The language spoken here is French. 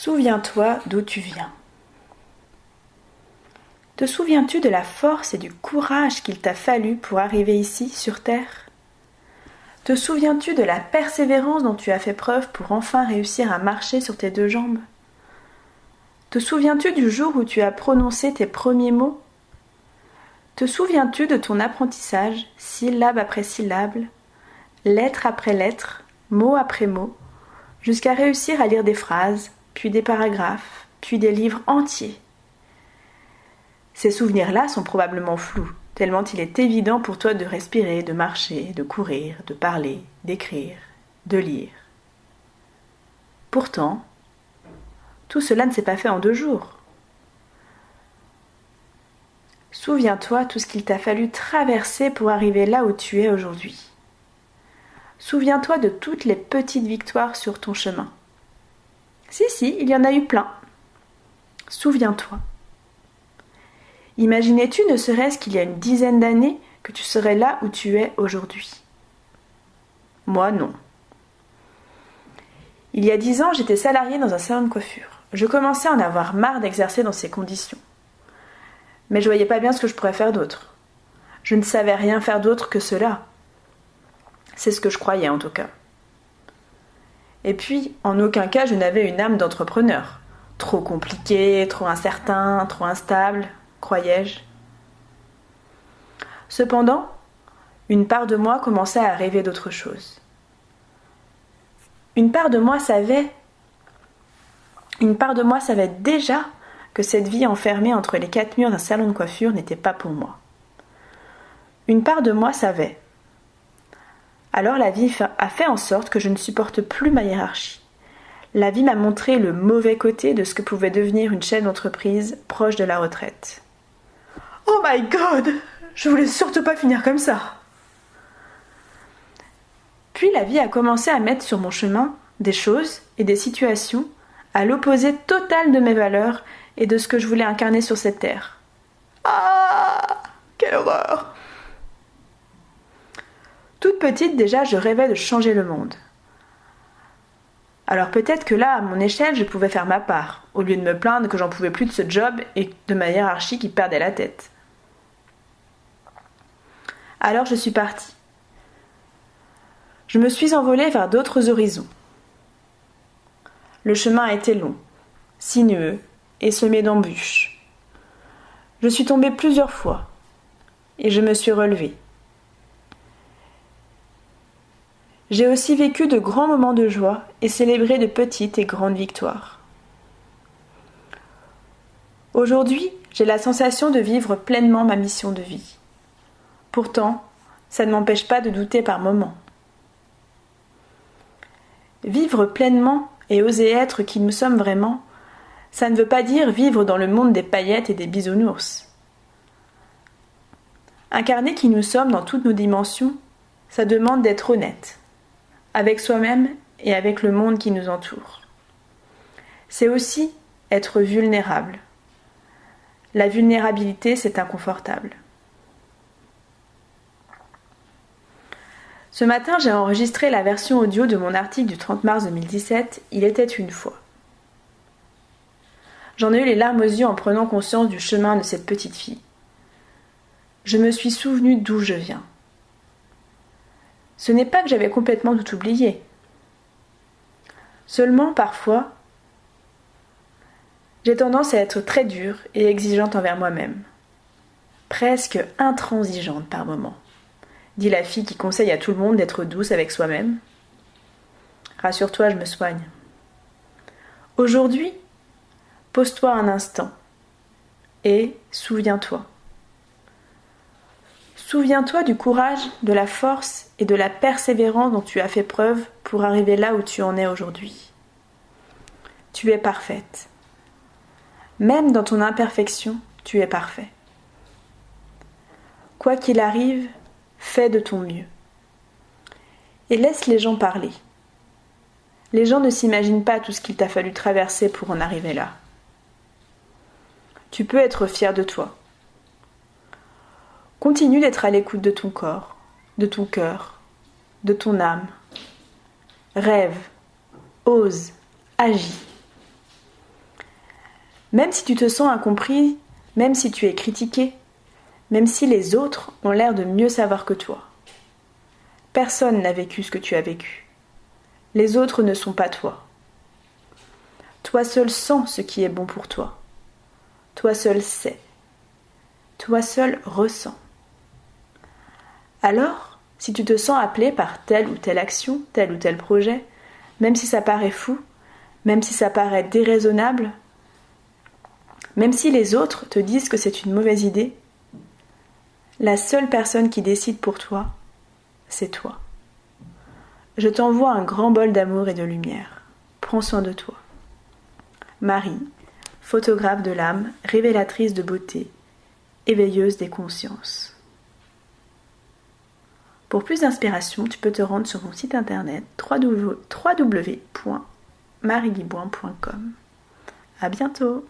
Souviens-toi d'où tu viens. Te souviens-tu de la force et du courage qu'il t'a fallu pour arriver ici, sur Terre ? Te souviens-tu de la persévérance dont tu as fait preuve pour enfin réussir à marcher sur tes deux jambes ? Te souviens-tu du jour où tu as prononcé tes premiers mots ? Te souviens-tu de ton apprentissage, syllabe après syllabe, lettre après lettre, mot après mot, jusqu'à réussir à lire des phrases, puis des paragraphes, puis des livres entiers ? Ces souvenirs-là sont probablement flous, tellement il est évident pour toi de respirer, de marcher, de courir, de parler, d'écrire, de lire. Pourtant, tout cela ne s'est pas fait en 2 jours. Souviens-toi tout ce qu'il t'a fallu traverser pour arriver là où tu es aujourd'hui. Souviens-toi de toutes les petites victoires sur ton chemin. Si, il y en a eu plein. Souviens-toi. Imaginais-tu ne serait-ce qu'il y a une dizaine d'années que tu serais là où tu es aujourd'hui ? Moi, non. Il y a 10 ans, j'étais salariée dans un salon de coiffure. Je commençais à en avoir marre d'exercer dans ces conditions. Mais je voyais pas bien ce que je pourrais faire d'autre. Je ne savais rien faire d'autre que cela. C'est ce que je croyais en tout cas. Et puis, en aucun cas, je n'avais une âme d'entrepreneur. Trop compliqué, trop incertain, trop instable, croyais-je. Cependant, une part de moi commençait à rêver d'autre chose. Une part de moi savait déjà que cette vie enfermée entre les 4 murs d'un salon de coiffure n'était pas pour moi. Une part de moi savait. Alors la vie a fait en sorte que je ne supporte plus ma hiérarchie. La vie m'a montré le mauvais côté de ce que pouvait devenir une chef d'entreprise proche de la retraite. Oh my God! Je voulais surtout pas finir comme ça! Puis la vie a commencé à mettre sur mon chemin des choses et des situations à l'opposé total de mes valeurs et de ce que je voulais incarner sur cette terre. Ah! Quelle horreur! Toute petite déjà, je rêvais de changer le monde. Alors peut-être que là, à mon échelle, je pouvais faire ma part, au lieu de me plaindre que j'en pouvais plus de ce job et de ma hiérarchie qui perdait la tête. Alors je suis partie. Je me suis envolée vers d'autres horizons. Le chemin a été long, sinueux et semé d'embûches. Je suis tombée plusieurs fois et je me suis relevée. J'ai aussi vécu de grands moments de joie et célébré de petites et grandes victoires. Aujourd'hui, j'ai la sensation de vivre pleinement ma mission de vie. Pourtant, ça ne m'empêche pas de douter par moments. Vivre pleinement et oser être qui nous sommes vraiment, ça ne veut pas dire vivre dans le monde des paillettes et des bisounours. Incarner qui nous sommes dans toutes nos dimensions, ça demande d'être honnête, avec soi-même et avec le monde qui nous entoure. C'est aussi être vulnérable. La vulnérabilité, c'est inconfortable. Ce matin, j'ai enregistré la version audio de mon article du 30 mars 2017, Il était une fois. J'en ai eu les larmes aux yeux en prenant conscience du chemin de cette petite fille. Je me suis souvenue d'où je viens. Ce n'est pas que j'avais complètement tout oublié. Seulement, parfois, j'ai tendance à être très dure et exigeante envers moi-même. Presque intransigeante par moments. Dit la fille qui conseille à tout le monde d'être douce avec soi-même. Rassure-toi, je me soigne. Aujourd'hui, pose-toi un instant et souviens-toi. Souviens-toi du courage, de la force et de la persévérance dont tu as fait preuve pour arriver là où tu en es aujourd'hui. Tu es parfaite. Même dans ton imperfection, tu es parfait. Quoi qu'il arrive, fais de ton mieux. Et laisse les gens parler. Les gens ne s'imaginent pas tout ce qu'il t'a fallu traverser pour en arriver là. Tu peux être fier de toi. Continue d'être à l'écoute de ton corps, de ton cœur, de ton âme. Rêve, ose, agis. Même si tu te sens incompris, même si tu es critiqué, même si les autres ont l'air de mieux savoir que toi. Personne n'a vécu ce que tu as vécu. Les autres ne sont pas toi. Toi seul sens ce qui est bon pour toi. Toi seul sais. Toi seul ressens. Alors, si tu te sens appelé par telle ou telle action, tel ou tel projet, même si ça paraît fou, même si ça paraît déraisonnable, même si les autres te disent que c'est une mauvaise idée, la seule personne qui décide pour toi, c'est toi. Je t'envoie un grand bol d'amour et de lumière. Prends soin de toi. Marie, photographe de l'âme, révélatrice de beauté, éveilleuse des consciences. Pour plus d'inspiration, tu peux te rendre sur mon site internet www.marieliboin.com. À bientôt!